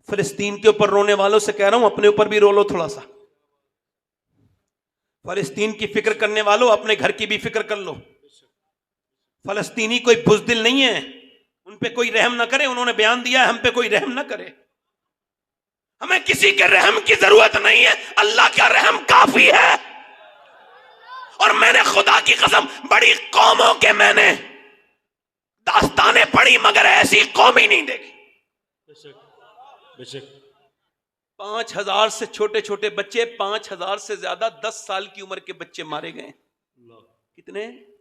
फिलिस्तीन के ऊपर रोने वालों से कह रहा हूं, अपने ऊपर भी रो लो थोड़ा सा। फिलिस्तीन की फिक्र करने वालों, अपने घर की भी फिक्र कर लो। फलस्तीनी कोई बुज़दिल नहीं है, उन पे कोई रहम ना करे। उन्होंने बयान दिया है हम पे कोई रहम ना करे। हमें किसी के रहम की जरूरत नहीं है, अल्लाह का रहम काफी है। और मैंने खुदा की कसम बड़ी कौमों के मैंने दास्तानें पढ़ी, मगर ऐसी कौम ही नहीं देखी। बेशक 5,000 से छोटे छोटे बच्चे, 5,000 से ज्यादा 10 साल की उम्र के बच्चे मारे गए। कितने? 5,000।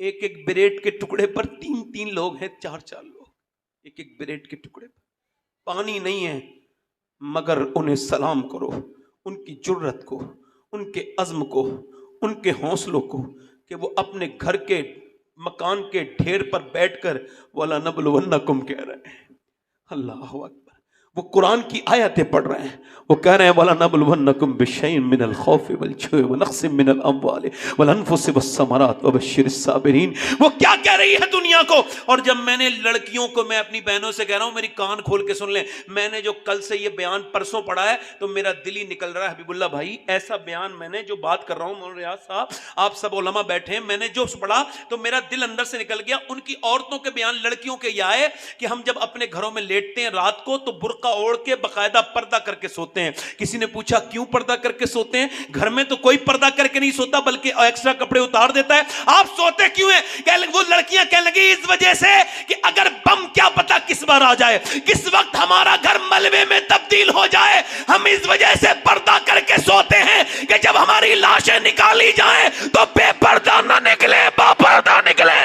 एक एक ब्रेड के टुकड़े पर 3-3 लोग हैं, 4-4 लोग एक एक ब्रेड के टुकड़े पर। पानी नहीं है, मगर उन्हें सलाम करो, उनकी जुर्रत को, उनके अज़्म को, उनके हौसलों को, कि वो अपने घर के मकान के ढेर पर बैठकर वला नबलुवन्नकुम कह रहे हैं। अल्लाह अकबर। वो कुरान की आयतें पढ़ रहे हैं, वो कह रहे हैं वला नबलुवन्नकुम बिशैइन मिनल खौफि वल जुइ व नक़्सिम मिनल अम्वालि वल अनफुसि वस्समरात व बश्शिरिस साबिरीन। वो क्या कह रही है दुनिया को? और जब मैंने लड़कियों को, मैं अपनी बहनों से कह रहा हूं, मेरी कान खोल के सुन लें, मैंने जो कल से ये बयान परसों पढ़ा है तो मेरा दिल ही निकल रहा है। हबीबुल्लाह भाई, ऐसा बयान मैंने जो बात कर रहा हूं, मौलाना रियाज साहब, आप सब उलमा बैठे हैं, मैंने जो पढ़ा तो मेरा दिल अंदर से निकल गया। उनकी औरतों के बयान, लड़कियों के यह आए कि हम जब अपने घरों में लेटते हैं रात को तो बुर्का ओढ़ के बाकायदा पर्दा करके सोते हैं। किसी ने पूछा क्यों पर्दा करके सोते हैं? घर में तो कोई पर्दा करके नहीं सोता, बल्कि एक्स्ट्रा कपड़े उतार देता है। आप सोते क्यों हैं? वो लड़कियां कहने लगी इस वजह से कि अगर बम क्या पता किस बार आ जाए, किस वक्त हमारा घर मलबे में तब्दील हो जाए, हम इस वजह से पर्दा करके सोते हैं कि जब हमारी लाशें निकाली जाएं तो बेपर्दा ना निकले, बापर्दा निकले।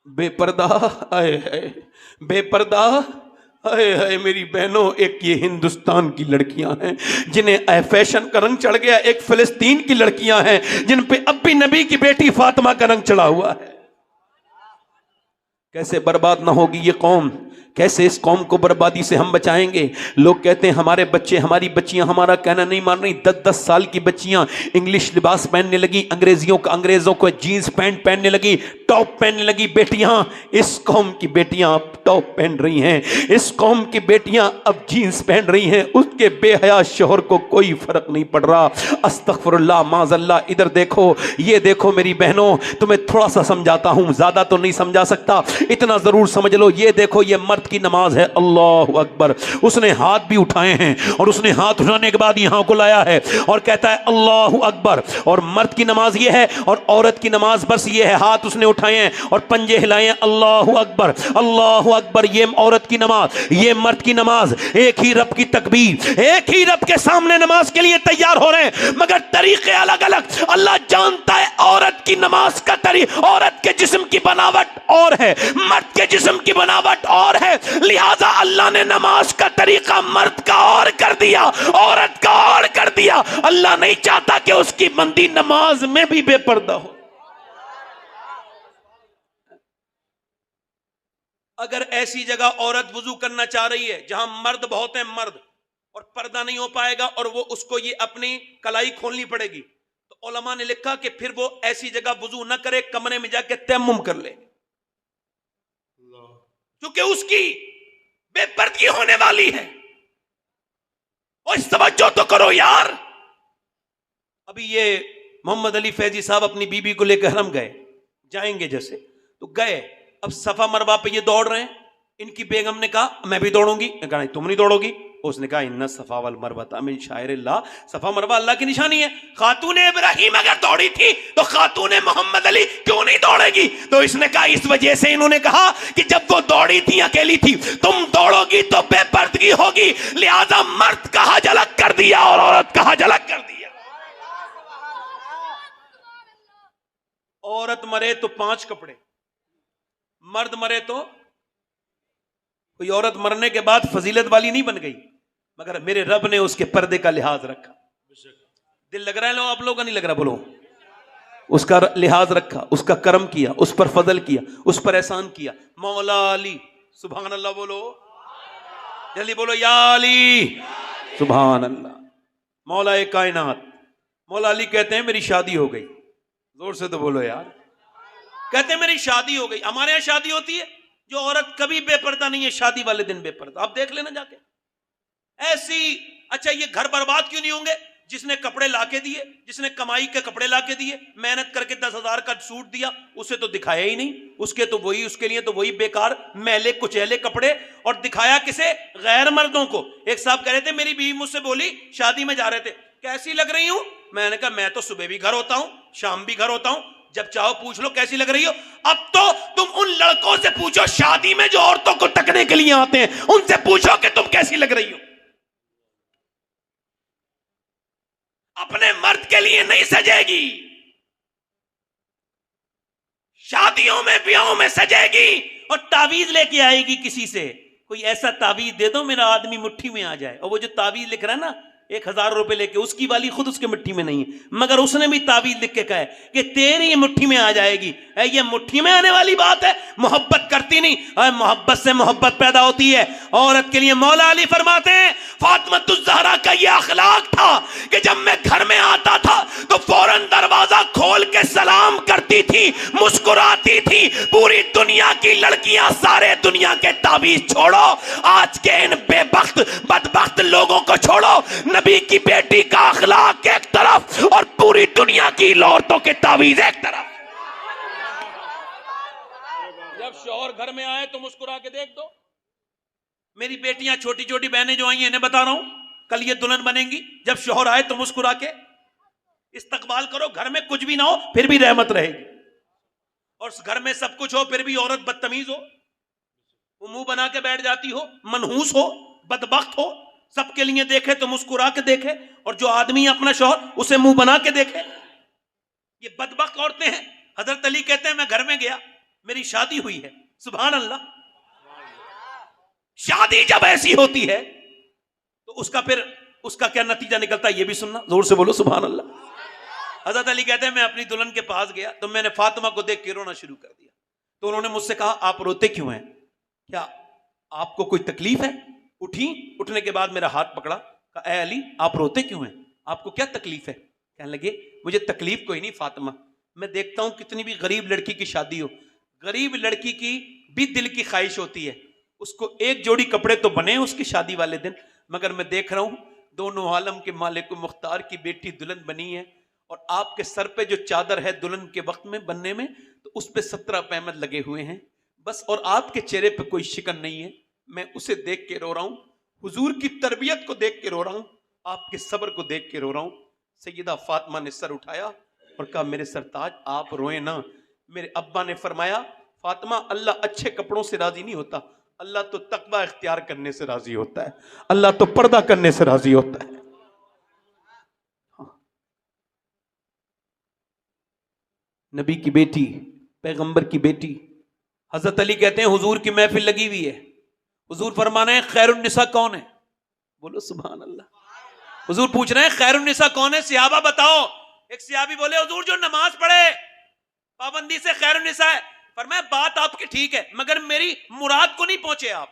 बेपर्दा आए है, बेपर्दा आए है। मेरी बहनों, एक ये हिंदुस्तान की लड़कियां हैं जिन्हें फैशन का रंग चढ़ गया, एक फिलिस्तीन की लड़कियां हैं जिन पे अब भी नबी की बेटी फातिमा का रंग चढ़ा हुआ है। कैसे बर्बाद ना होगी ये कौम? कैसे इस कौम को बर्बादी से हम बचाएंगे? लोग कहते हैं हमारे बच्चे, हमारी बच्चियां हमारा कहना नहीं मान रही। 10-10 साल की बच्चियां इंग्लिश लिबास पहनने लगी, अंग्रेजों को जीन्स पैंट पहनने लगी, टॉप पहनने लगी। बेटियां, इस कौम की बेटियां अब टॉप पहन रही हैं, इस कौम की बेटियां अब जीन्स पहन रही हैं। उसके बेहया शोहर को कोई फर्क नहीं पड़ रहा। अस्तगफिरुल्लाह, माज़अल्लाह। इधर देखो, ये देखो मेरी बहनों, तुम्हें थोड़ा सा समझाता हूं, ज्यादा तो नहीं समझा सकता, इतना जरूर समझ लो। ये देखो, ये मर्द की नमाज है। अल्लाह अकबर। उसने हाथ भी उठाए हैं और उसने हाथ उठाने के बाद यहां को लाया है और कहता है अल्लाह अकबर। और मर्द की नमाज ये है और औरत की नमाज बस ये है, हाथ उसने उठाए हैं और पंजे हिलाए हैं। अल्लाह अकबर, अल्लाह अकबर। ये औरत की नमाज, ये मर्द की नमाज। एक ही रब की तकबीर, एक ही रब के सामने नमाज के लिए तैयार हो रहे हैं, मगर तरीके अलग अलग। अल्लाह जानता है औरत की नमाज का तरीका, औरत के जिस्म की बनावट और है, मर्द के जिस्म की बनावट और है, लिहाजा अल्लाह ने नमाज का तरीका मर्द का और कर दिया, औरत का और कर दिया। अल्लाह नहीं चाहता कि उसकी बंदी नमाज में भी बेपर्दा हो। अगर ऐसी जगह औरत वुजू करना चाह रही है जहां मर्द बहुत है, मर्द, और पर्दा नहीं हो पाएगा और वो उसको ये अपनी कलाई खोलनी पड़ेगी, तो उलमा ने लिखा कि फिर वो ऐसी जगह वुजू ना करे, कमरे में जाके तयम्मुम कर ले, क्योंकि उसकी बेपर्दगी होने वाली है। और तवज्जो तो करो यार। अभी ये मोहम्मद अली फैजी साहब अपनी बीबी को लेकर हरम गए, जाएंगे जैसे तो गए, अब सफा मरवा पे ये दौड़ रहे हैं। इनकी बेगम ने कहा मैं भी दौड़ूंगी, कहा नहीं तुम नहीं दौड़ोगी। उसने कहा इन्ना सफा वल मरवता मिन शायरिल्लाह, सफा मरवा अल्लाह की निशानी है। खातून इब्राहिम अगर दौड़ी थी तो खातून मोहम्मद अली क्यों नहीं दौड़ेगी? तो इसने कहा इस वजह से, इन्होंने कहा कि जब वो दौड़ी थी अकेली थी, तुम दौड़ोगी तो बेपर्दगी होगी, लिहाजा मर्द का हज अलग कर दिया और औरत का हज अलग कर दिया। औरत मरे तो 5 कपड़े, मर्द मरे तो कोई औरत मरने के बाद फजीलत वाली नहीं बन गई, मगर मेरे रब ने उसके पर्दे का लिहाज रखा। दिल लग रहा है लो, आप लोगों का नहीं लग रहा? बोलो। उसका लिहाज रखा, उसका करम किया, उस पर फजल किया, उस पर एहसान किया। मौला अली, सुभान अल्लाह। बोलो जल्दी बोलो, या अली, सुभान अल्लाह। मौला ए कायनात, मौला अली कहते हैं मेरी शादी हो गई। जोर से तो बोलो यार। कहते मेरी शादी हो गई। हमारे यहां शादी होती है, जो औरत कभी बेपर्दा नहीं है शादी वाले दिन बेपर्दा। आप देख लेना जाके ऐसी। अच्छा ये घर बर्बाद क्यों नहीं होंगे? जिसने कपड़े लाके दिए, जिसने कमाई के कपड़े लाके दिए, मेहनत करके 10,000 का सूट दिया, उसे तो दिखाया ही नहीं। उसके तो वही, उसके लिए तो वही बेकार मैले कुचैले कपड़े। और दिखाया किसे? गैर मर्दों को। एक साहब कह रहे थे, मेरी बीवी मुझसे बोली, शादी में जा रहे थे, कैसी लग रही हूं? मैंने कहा मैं तो सुबह भी घर होता हूं, शाम भी घर होता हूं, जब चाहो पूछ लो कैसी लग रही हो। अब तो तुम उन लड़कों से पूछो शादी में जो औरतों को तकने के लिए आते हैं, उनसे पूछो कि तुम कैसी लग रही हो। अपने मर्द के लिए नहीं सजेगी, शादियों में ब्याहों में सजेगी और तावीज लेके आएगी किसी से। कोई ऐसा तावीज दे दो मेरा आदमी मुट्ठी में आ जाए। और वो जो तावीज लिख रहा है ना 1,000 रुपए लेके, उसकी वाली खुद उसके मुट्ठी में नहीं है, मगर उसने भी तावीज लिख के कहा है कि तेरी मुट्ठी में आ जाएगी। ये मुट्ठी में आने वाली बात है, मोहब्बत करती नहीं। और मोहब्बत से मोहब्बत पैदा होती है। औरत के लिए मौला अली फरमाते हैं, फातिमातुज़ ज़हरा का ये अखलाक था कि जब मैं घर में आता था तो फौरन दरवाजा खोल के सलाम करती थी, मुस्कुराती थी। पूरी दुनिया की लड़कियां सारे दुनिया के तावीज छोड़ो, आज के इन बेबख्त बदबख्त लोगों को छोड़ो। नबी की बेटी का अखलाक एक तरफ और पूरी दुनिया की औरतों के तावीज एक तरफ। जब शौहर घर में आए तो मुस्कुरा के देख दो। मेरी बेटियां छोटी छोटी बहनें जो आई हैं, इन्हें बता रहा हूं, कल ये दुल्हन बनेंगी। जब शौहर आए तो मुस्कुरा के इस्तकबाल करो। घर में कुछ भी ना हो फिर भी रहमत रहेगी, और घर में सब कुछ हो फिर भी औरत बदतमीज हो, वो मुंह बना के बैठ जाती हो, मनहूस हो, बदबख्त हो, सबके लिए देखे तो मुस्कुरा के देखे, और जो आदमी अपना शौहर उसे मुंह बना के देखे। ये बदबख्त औरतें हैं। हजरत अली कहते हैं मैं घर में गया, मेरी शादी हुई है। सुभान अल्लाह। शादी जब ऐसी होती है तो उसका क्या नतीजा निकलता है, ये भी सुनना, जोर से बोलो सुभान अल्लाह। हजरत अली कहते हैं मैं अपनी दुल्हन के पास गया तो मैंने फातिमा को देख के रोना शुरू कर दिया। तो उन्होंने मुझसे कहा आप रोते क्यों हैं, क्या आपको कोई तकलीफ है? उठी, उठने के बाद मेरा हाथ पकड़ा, कहा ऐ अली आप रोते क्यों हैं, आपको क्या तकलीफ है? कहने लगे मुझे तकलीफ कोई नहीं फातिमा, मैं देखता हूं कितनी भी गरीब लड़की की शादी हो, गरीब लड़की की भी दिल की ख्वाहिश होती है उसको एक जोड़ी कपड़े तो बने उसकी शादी वाले दिन, मगर मैं देख रहा हूं दोनों आलम के मालिक मुख्तार की बेटी दुल्हन बनी है और आपके सर पे जो चादर है दुल्हन के वक्त में बनने में, तो उस पे 17 पैमद लगे हुए हैं बस, और आपके चेहरे पे कोई शिकन नहीं है। मैं उसे देख के रो रहा हूं, हुजूर की तरबियत को देख के रो रहा हूं, आपके सब्र को देख के रो रहा हूं। सैयदा फातिमा ने सर उठाया और कहा मेरे सरताज आप रोए ना। मेरे अब्बा ने फरमाया फातिमा अल्लाह अच्छे कपड़ों से राजी नहीं होता, अल्लाह तो तकवा इख्तियार करने से राजी होता है, अल्लाह तो पर्दा करने से राजी होता है। नबी की बेटी, पैगंबर की बेटी। हजरत अली कहते हैं हुजूर की महफिल लगी हुई है, हुजूर फरमाने हैं खैरुन्निसा कौन है, बोलो सुभान अल्लाह। हुजूर पूछ रहे हैं खैरुन्निसा कौन है, सहाबा बताओ। एक सहाबी बोले हुजूर जो नमाज पढ़े पाबंदी से खैरुन्निसा है। फरमाया बात आपकी ठीक है मगर मेरी मुराद को नहीं पहुंचे आप।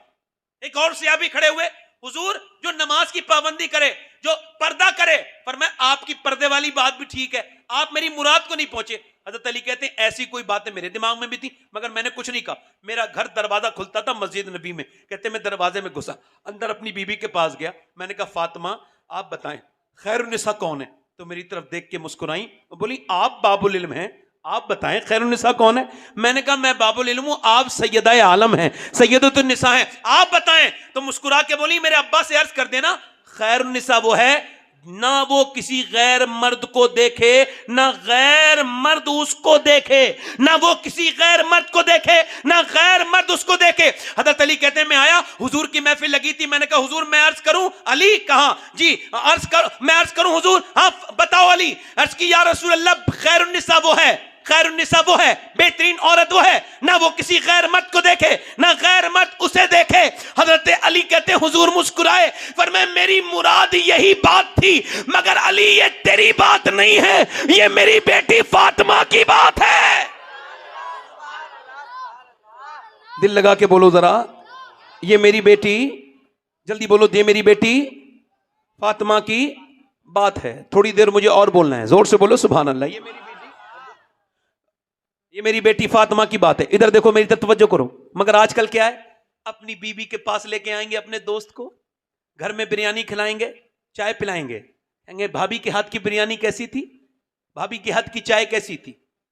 एक और सहाबी खड़े हुए, हुजूर जो नमाज की पाबंदी करे, जो पर्दा करे, फरमाया आपकी पर्दे वाली बात भी ठीक है, आप मेरी मुराद को नहीं पहुंचे। हजरत अली कहते हैं ऐसी कोई बातें मेरे दिमाग में भी थी मगर मैंने कुछ नहीं कहा। मेरा घर दरवाजा खुलता था मस्जिद नबी में, कहते मैं दरवाजे में घुसा, अंदर अपनी बीबी के पास गया, मैंने कहा फातिमा आप बताएं खैरुन्निसा कौन है, तो मेरी तरफ देख के मुस्कुराई, बोली आप बाबुल इल्म हैं, आप बताएं खैरुन्निसा कौन है। मैंने कहा मैं बाबुल इल्म हूं, आप सैयदा आलम हैं, सैयदतुन निसा हैं, आप बताएं। तो मुस्कुरा के बोली मेरे अब्बा से अर्ज कर देना खैरुन्निसा वो है ना वो किसी गैर मर्द को देखे, ना गैर मर्द उसको देखे, ना वो किसी गैर मर्द को देखे, ना गैर मर्द उसको देखे। हजरत अली कहते हैं मैं आया, हुजूर की महफिल लगी थी, मैंने कहा हुजूर मैं अर्ज करूं। अली कहां जी, अर्ज कर, मैं अर्ज करूं हुजूर, हाँ बताओ अली। अर्ज की या रसूल अल्लाह खैरुन्निसा वो है, खैरुन्निसा वो है, बेहतरीन औरत वो है ना वो किसी गैर मर्द को देखे ना गैर मर्द उसे देखे। हजरत अली कहते हुजूर मुस्कुराए, फरमाया मेरी मुराद यही बात थी मगर अली ये तेरी बात नहीं है, ये मेरी बेटी फातिमा की बात है। दिल लगा के बोलो जरा, ये मेरी बेटी, जल्दी बोलो, ये मेरी बेटी फातिमा की बात है। थोड़ी देर मुझे और बोलना है, जोर से बोलो सुभान अल्लाह। ये मेरी ये मेरी बेटी फातिमा की बात है, इधर देखो, मेरी तरफ तवज्जो करो। मगर आजकल क्या है, अपनी बीवी के पास लेके आएंगे अपने दोस्त को, घर में बिरयानी खिलाएंगे, चाय पिलाएंगे, कहेंगे भाभी के हाथ की बिरयानी कैसी थी, भाभी के हाथ की चाय कैसी थी।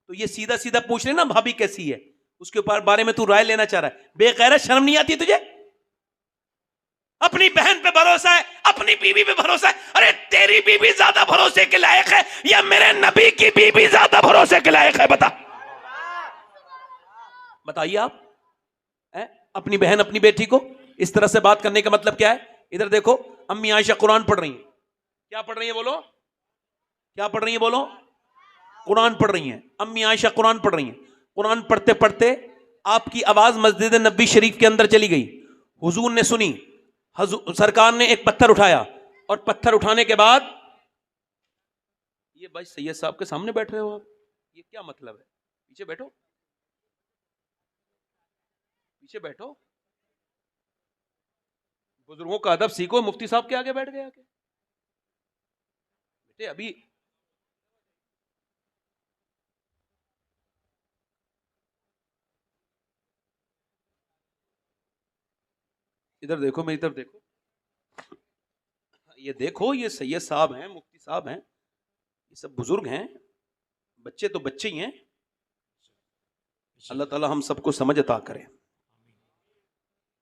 तो ये सीधा सीधा पूछ ले ना भाभी कैसी है, उसके ऊपर बारे में तू राय लेना चाह रहा है। बेगैरत, शर्म नहीं आती तुझे? अपनी बहन पे भरोसा है, अपनी बीवी पे भरोसा है। अरे तेरी बीवी ज्यादा भरोसे के लायक है या मेरे नबी की बीवी ज्यादा भरोसे के लायक है? बताइए आप। अपनी बहन अपनी बेटी को इस तरह से बात करने का मतलब क्या है? इधर देखो, अम्मी आयशा कुरान पढ़ रही हैं। क्या पढ़ रही है बोलो? क्या पढ़ रही है बोलो? कुरान पढ़ रही हैं। अम्मी आयशा कुरान पढ़ रही हैं। कुरान पढ़ते पढ़ते आपकी आवाज मस्जिद नबी शरीफ के अंदर चली गई। हुजूर ने सुनी, सरकार ने एक पत्थर उठाया, और पत्थर उठाने के बाद, ये भाई सैयद साहब के सामने बैठ रहे हो आप, ये क्या मतलब है? पीछे बैठो, पीछे बैठो, बुजुर्गों का अदब सीखो। मुफ्ती साहब के आगे बैठ गए आके बेटे। अभी इधर देखो, मेरी तरफ देखो, ये देखो, ये सैयद साहब हैं, मुफ्ती साहब हैं, ये सब बुजुर्ग हैं, बच्चे तो बच्चे ही हैं। अल्लाह ताला हम सबको समझ अता करे।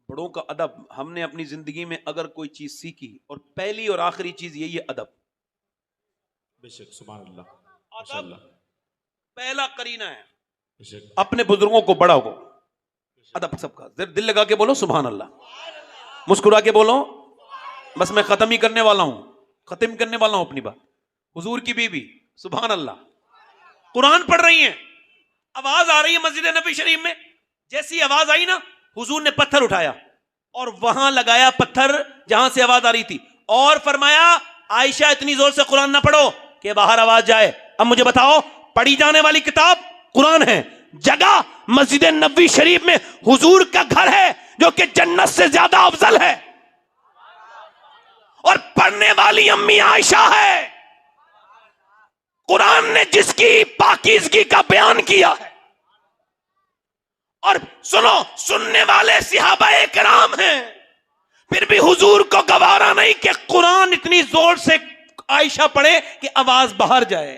बड़ों का अदब, हमने अपनी जिंदगी में अगर कोई चीज सीखी, और पहली और आखिरी चीज यही है अदब। बेशक, सुभान अल्लाह, अदब पहला करीना है अपने बुजुर्गों को, बड़ा को अदब सबका। दिल लगा के बोलो सुभान अल्लाह, मुस्कुरा के बोलो। बस मैं खत्म ही करने वाला हूं, खत्म करने वाला हूं अपनी बात। हुजूर की बीवी सुभान अल्लाह कुरान पढ़ रही हैं, आवाज आ रही है मस्जिद नबी शरीफ में। जैसी आवाज आई ना, हुजूर ने पत्थर उठाया और वहां लगाया, पत्थर जहां से आवाज आ रही थी, और फरमाया आयशा इतनी जोर से कुरान ना पढ़ो कि बाहर आवाज जाए। अब मुझे बताओ, पढ़ी जाने वाली किताब कुरान है, जगह मस्जिद नबी शरीफ में हुजूर का घर है जो कि जन्नत से ज्यादा अफजल है, और पढ़ने वाली अम्मी आयशा है। कुरान ने जिसकी पाकीज़गी का बयान किया है, और सुनो, सुनने वाले सहाबा किराम हैं, फिर भी हुजूर को गवारा नहीं कि कुरान इतनी जोर से आयशा पढ़े कि आवाज बाहर जाए।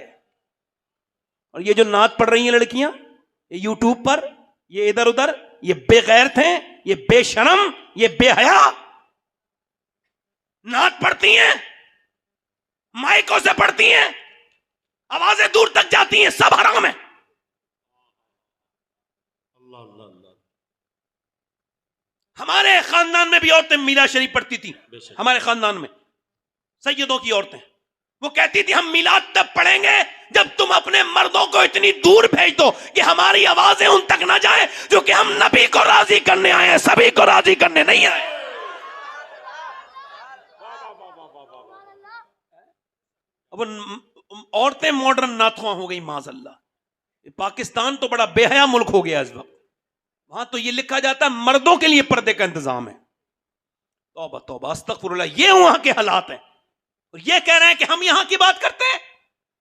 और ये जो नात पढ़ रही हैं लड़कियां, ये यूट्यूब पर, ये इधर उधर, ये बेगैरत हैं, ये बेशरम, ये बेहया, नात पढ़ती हैं, माइकों से पढ़ती हैं, आवाजें दूर तक जाती हैं, सब हराम है। हमारे खानदान में भी औरतें मीला शरीफ पढ़ती थी। हमारे खानदान में सैयदों की औरतें, वो कहती थी हम मिलाद तब पढ़ेंगे जब तुम अपने मर्दों को इतनी दूर भेज दो कि हमारी आवाजें उन तक ना जाए, जो कि हम नबी को राजी करने आए हैं, सभी को राजी करने नहीं आए। अब औरतें मॉडर्न नाथुआ हो गई माज़अल्लाह। पाकिस्तान तो बड़ा बेहया मुल्क हो गया इस वक्त। वहां तो ये लिखा जाता है मर्दों के लिए पर्दे का इंतजाम है। तौबा तौबा अस्तगफिरुल्लाह, ये वहां के हालात हैं। और ये कह रहे हैं कि हम यहां की बात करते हैं,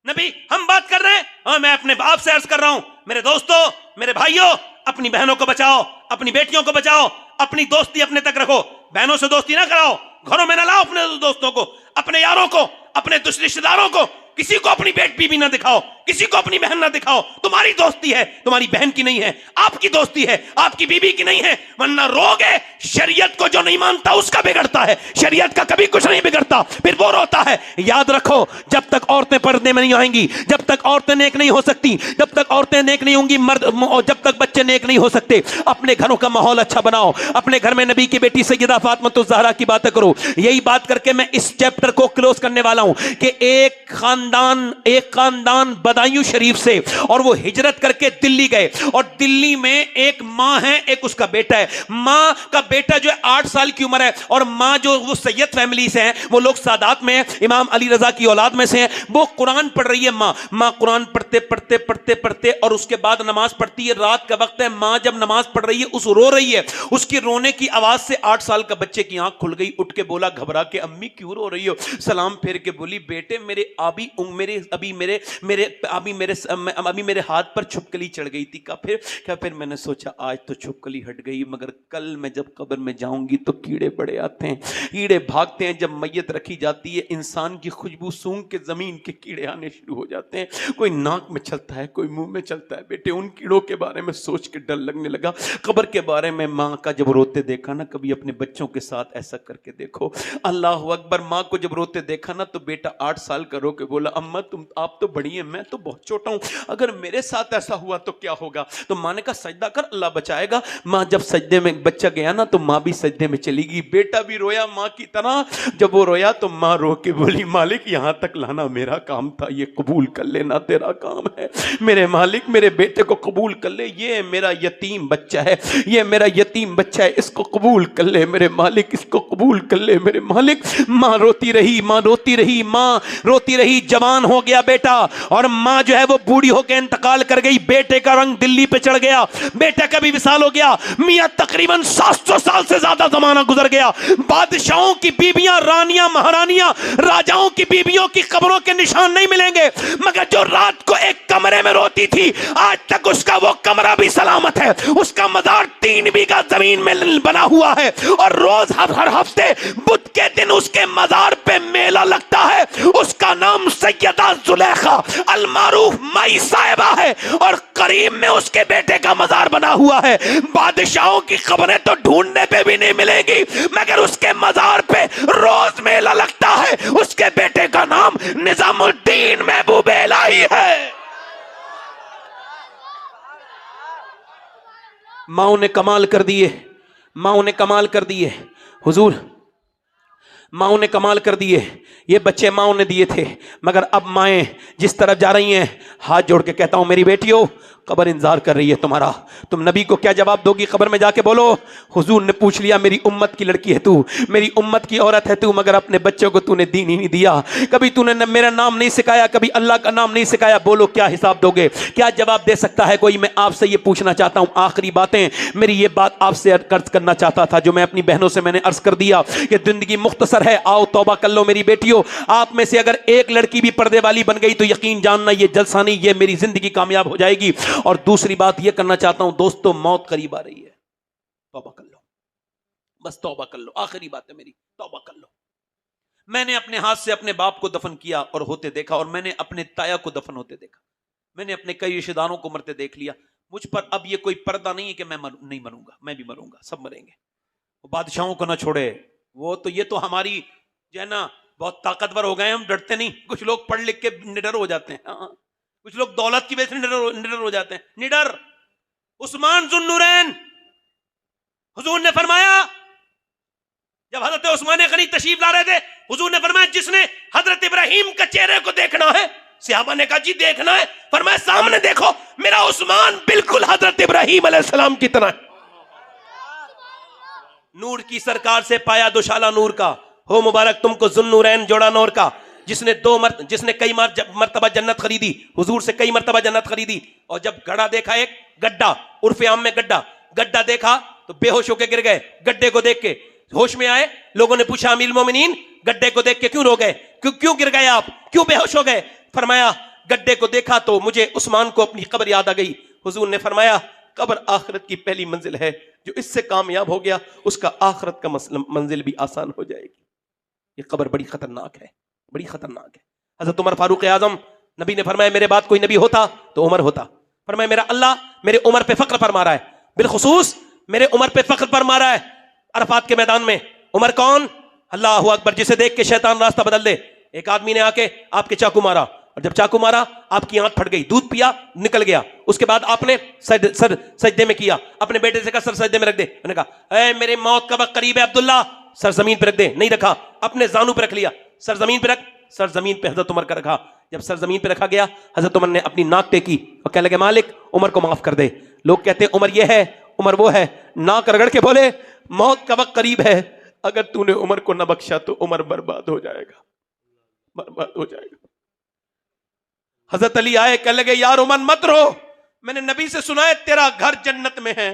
नबी हम बात कर रहे हैं। हाँ, मैं अपने बाप से अर्ज कर रहा हूं, मेरे दोस्तों, मेरे भाइयों, अपनी बहनों को बचाओ, अपनी बेटियों को बचाओ, अपनी दोस्ती अपने तक रखो, बहनों से दोस्ती ना कराओ, घरों में ना लाओ अपने दोस्तों को, अपने यारों को, अपने रिश्तेदारों को, किसी को अपनी बीवी ना दिखाओ, किसी को अपनी बहन ना दिखाओ। तुम्हारी दोस्ती है, तुम्हारी बहन की नहीं है, आपकी दोस्ती है, आपकी बीवी की नहीं है। वरना रोग है, शरीयत को जो नहीं मानता उसका बिगड़ता है, शरीयत का कभी कुछ नहीं बिगड़ता, फिर वो रोता है। याद रखो, जब तक औरतें पर्दे में नहीं आएंगी, जब तक औरतें नेक नहीं हो सकती, जब तक औरतें नेक नहीं होंगी, मर्द, और जब तक बच्चे नेक नहीं हो सकते। अपने घरों का माहौल अच्छा बनाओ, अपने घर में नबी की बेटी सैयदा फातिमा ज़हरा की बातें करो। यही बात करके मैं इस चैप्टर को क्लोज करने वाला हूं कि एक खानदान बदायूं शरीफ से, और वो हिजरत करके दिल्ली गए, और दिल्ली में एक माँ है, एक उसका बेटा है। माँ का बेटा जो है 8 साल की उम्र है, और माँ जो वो सैयद फैमिली से हैं, वो लोग सादात में हैं, इमाम अली रजा की औलाद में से हैं। वो कुरान पढ़ रही है। माँ कुरान पढ़ते, और उसके बाद नमाज पढ़ती है। रात का वक्त है, माँ जब नमाज पढ़ रही है, रो रही है। उसकी रोने की आवाज से 8 साल का बच्चे की आंख खुल गई, उठ के बोला घबरा के, अम्मी क्यों रो रही हो? सलाम फेर के बोली, बेटे मेरे आबी अभी मेरे हाथ पर छिपकली चढ़ गई थी। फिर मैंने सोचा आज तो छिपकली हट गई, मगर कल मैं जब कब्र में जाऊंगी तो कीड़े बड़े आते हैं, कीड़े भागते हैं। जब मैयत रखी जाती है इंसान की खुशबू सूंघ के जमीन के कीड़े आने शुरू हो जाते हैं। कोई नाक में चलता है, कोई मुंह में चलता है। बेटे उन कीड़ों के बारे में सोच के डर लगने लगा। कब्र के बारे में माँ का जब रोते देखा ना, कभी अपने बच्चों के साथ ऐसा करके देखो। अल्लाह अकबर। माँ को जब रोते देखा ना तो बेटा 8 साल का रो के बोला, अम्मा आप तो बड़ी हैं, मैं तो बहुत छोटा हूं, अगर मेरे साथ ऐसा हुआ तो क्या होगा? तो माँ ने कहा सजदा कर, अल्लाह बचाएगा। माँ जब सजदे में बच्चा गया ना तो माँ भी सजदे में चली गई। बेटा भी रोया माँ की तरह। जब वो रोया तो माँ रो के बोली, मालिक यहां तक लाना मेरा काम था, ये कबूल कर लेना तेरा काम है। मेरे मालिक मेरे बेटे को कबूल कर ले, ये मेरा यतीम बच्चा है, ये मेरा यतीम बच्चा है, इसको कबूल कर ले मेरे मालिक, इसको कबूल कर ले मेरे मालिक। माँ रोती रही, माँ रोती रही, माँ रोती रही। जवान हो गया बेटा और माँ जो है वो बूढ़ी होकर इंतकाल कर गई। बेटे का रंग दिल्ली पे चढ़ गया, बेटे का भी विसाल हो गया। मियाँ तकरीबन 700 साल से ज्यादा जमाना गुजर गया। बादशाहों की बीबियां, रानियां, महारानियां, राजाओं की बीबियों की कब्रों के निशान नहीं मिलेंगे, मगर जो रात को एक कमरे में रोती थी आज तक उसका वो कमरा भी सलामत है। उसका मजार 3 बीघा जमीन में बना हुआ है और रोज हर हफ्ते बुध के दिन उसके मजार पे मेला लगता है। उसका नाम सैयदा जुलेखा अल मारूफ माई साहिबा है और करीब में उसके बेटे का मजार बना हुआ है। बादशाहों की खबरें तो ढूंढने पे भी नहीं मिलेगी, मगर उसके मजार पे रोज मेला लगता है। उसके बेटे का नाम निजामुद्दीन महबूब इलाही है। माओ ने कमाल कर दिए, माओ ने कमाल कर दिए हुजूर, माओ ने कमाल कर दिए। ये बच्चे माओ ने दिए थे, मगर अब माएँ जिस तरफ जा रही हैं, हाथ जोड़ के कहता हूं मेरी बेटियों, कब्र इंतजार कर रही है तुम्हारा। तुम नबी को क्या जवाब दोगी? कब्र में जाके बोलो, हुजूर ने पूछ लिया मेरी उम्मत की लड़की है तू, मेरी उम्मत की औरत है तू, मगर अपने बच्चों को तूने दीन ही नहीं दिया, कभी तूने मेरा नाम नहीं सिखाया, कभी अल्लाह का नाम नहीं सिखाया। बोलो क्या हिसाब दोगे? क्या जवाब दे सकता है कोई? मैं आपसे ये पूछना चाहता हूँ, आखिरी बातें मेरी ये बात आपसे अर्ज करना चाहता था जो मैं अपनी बहनों से मैंने अर्ज कर दिया कि जिंदगी मुख्तसर है, आओ तौबा कर लो मेरी बेटियों। आप में से अगर एक लड़की भी पर्दे वाली बन गई तो यकीन जानना ये जलसा नहीं, ये मेरी जिंदगी कामयाब हो जाएगी। और दूसरी बात यह करना चाहता हूं दोस्तों, मौत करीब आ रही है, तौबा कर लो, बस तौबा कर लो। आखिरी बात है मेरी, तौबा कर लो। मैंने अपने हाथ से अपने बाप को दफन किया और होते देखा, और मैंने अपने ताया को दफन होते देखा, मैंने अपने कई रिश्तेदारों को मरते देख लिया। मुझ पर अब ये कोई पर्दा नहीं है कि मैं नहीं मरूंगा, मैं भी मरूंगा, सब मरेंगे। वो बादशाहों को ना छोड़े, वो तो ये तो हमारी जो है ना बहुत ताकतवर हो गए, हम डरते नहीं। कुछ लोग पढ़ लिख के निडर हो जाते हैं, हाँ, कुछ लोग दौलत की वजह से निडर हो जाते हैं। निडर उस्मान जुन्नुरैन, हुजूर ने फरमाया जब हजरत उस्मान गनी तशरीफ ला रहे थे, हुजूर ने फरमाया जिसने हजरत इब्राहिम के चेहरे को देखना है, सहाबा ने कहा जी देखना है, फरमाया सामने देखो, मेरा उस्मान बिल्कुल हजरत इब्राहिम अलैहिस्सलाम की तरह। नूर की सरकार से पाया दुशाला नूर का, हो मुबारक तुमको जुन्नुरैन जोड़ा नूर का, जिसने कई मर्तबा जन्नत खरीदी, हुजूर से कई मर्तबा जन्नत खरीदी। और जब गड्ढा देखा, एक गड्ढा, उर्फे आम में गड्ढा देखा तो बेहोश होकर गिर गए। गड्ढे को देख के होश में आए, लोगों ने पूछा अमीरुल मोमिनीन गड्ढे को देख के क्यों रो गए, क्यों गिर गए आप, क्यों बेहोश हो गए? फरमाया गड्ढे को देखा तो मुझे उस्मान को अपनी कब्र याद आ गई। हुजूर ने फरमाया कब्र आखिरत की पहली मंजिल है, जो इससे कामयाब हो गया उसका आखिरत का मंजिल भी आसान हो जाएगी। ये कब्र बड़ी खतरनाक है, बड़ी खतरनाक है। हजरत उमर फारूक आजम, नबी ने फरमाया मेरे बाद कोई नबी होता तो उमर होता। फरमाया मेरा अल्लाह मेरे उमर पे फख्र फरमा रहा है, बिलखुसूस मेरे उमर पे फख्र फरमा रहा है। अरफात के मैदान में उमर कौन? अल्लाह अकबर, जिसे देख के शैतान रास्ता बदल दे। एक आदमी ने आके आपके चाकू मारा, और जब चाकू मारा आपकी आंख फट गई, दूध पिया निकल गया। उसके बाद आपने सर सजदे में किया, अपने बेटे से कहा सर सजदे में रख दे। मैंने कहा ए मेरे मौत का वक्त करीब है अब्दुल्ला, सर जमीन पे रख दे। नहीं रखा, अपने जानू पे रख लिया, सर जमीन पे रख। सर जमीन पे हजरत उमर का रखा। जब सर जमीन पे रखा गया, हजरत उमर ने अपनी नाक टेकी और कहने लगे मालिक उमर को माफ कर दे। लोग कहते हैं उमर ये है, उमर वो है, नाक रगड़ के बोले मौत का वक्त करीब है, अगर तूने उमर को न बख्शा तो उमर बर्बाद हो जाएगा, बर्बाद हो जाएगा। हजरत अली आए, कहने लगे यार उमर मत रो, मैंने नबी से सुना है तेरा घर जन्नत में है,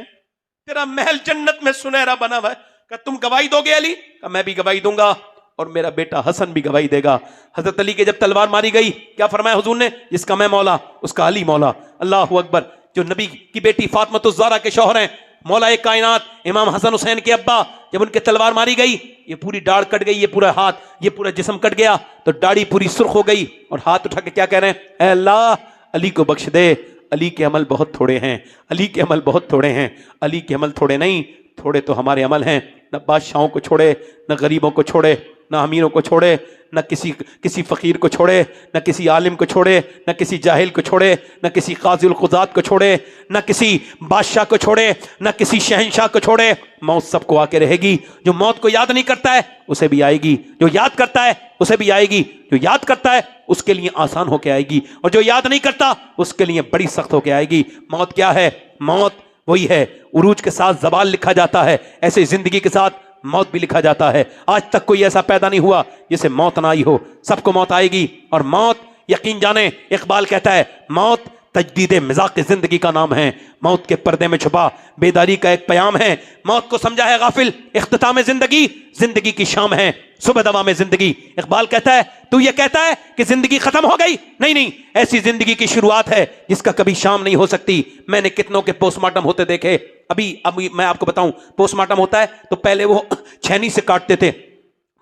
तेरा महल जन्नत में सुनहरा बना हुआ है, क्या तुम गवाही दोगे अली? कहा मैं भी गवाही दूंगा। और मेरा बेटा हसन भी गवाही देगा। हजरत अली के जब तलवार मारी गई, क्या फरमाया हुजूर ने? जिसका मैं मौला उसका अली मौला। अल्लाह अकबर। जो नबी की बेटी फातिमातुज़ ज़हरा के शौहर हैं, मौला एक कायनात इमाम हसन हुसैन के अब्बा, जब उनके तलवार मारी गई, ये पूरी दाढ़ कट गई, ये पूरा हाथ, ये पूरा जिस्म कट गया, तो दाढ़ी पूरी सुर्ख हो गई और हाथ उठा के क्या कह रहे हैं? ऐ अल्लाह अली को बख्श दे, अली के अमल बहुत थोड़े हैं, अली के अमल बहुत थोड़े हैं। अली के अमल थोड़े नहीं, थोड़े तो हमारे अमल हैं। न बादशाहों को छोड़े, न गरीबों को छोड़े, न अमीरों को छोड़े, न किसी फकीर को छोड़े, न किसी आलिम को छोड़े, न किसी जाहिल को छोड़े, न किसी काज़िल क़ुज़ात को छोड़े, न किसी बादशाह को छोड़े, न किसी शहंशाह को छोड़े। मौत सबको आके रहेगी। जो मौत को याद नहीं करता है उसे भी आएगी, जो याद करता है उसे भी आएगी। जो याद करता है उसके लिए आसान होके आएगी, और जो याद नहीं करता उसके लिए बड़ी सख्त होके आएगी। मौत क्या है? मौत वही है, उरूज के साथ ज़वाल लिखा जाता है, ऐसे जिंदगी के साथ मौत भी लिखा जाता है। आज तक कोई ऐसा पैदा नहीं हुआ जिसे मौत ना आई हो। सबको मौत आएगी, और मौत यकीन जाने, इकबाल कहता है मौत तजदीद मिज़ाक़ जिंदगी का नाम है। मौत के पर्दे में छुपा बेदारी का एक प्याम है। मौत को समझा है गाफिल इख्तिताम जिंदगी, जिंदगी की शाम है सुबह दवा में जिंदगी। इकबाल कहता है तू ये कहता है कि जिंदगी खत्म हो गई, नहीं नहीं, ऐसी जिंदगी की शुरुआत है जिसका कभी शाम नहीं हो सकती। मैंने कितनों के पोस्टमार्टम होते देखे। अभी मैं आपको बताऊं, पोस्टमार्टम होता है तो पहले वो छेनी से काटते थे,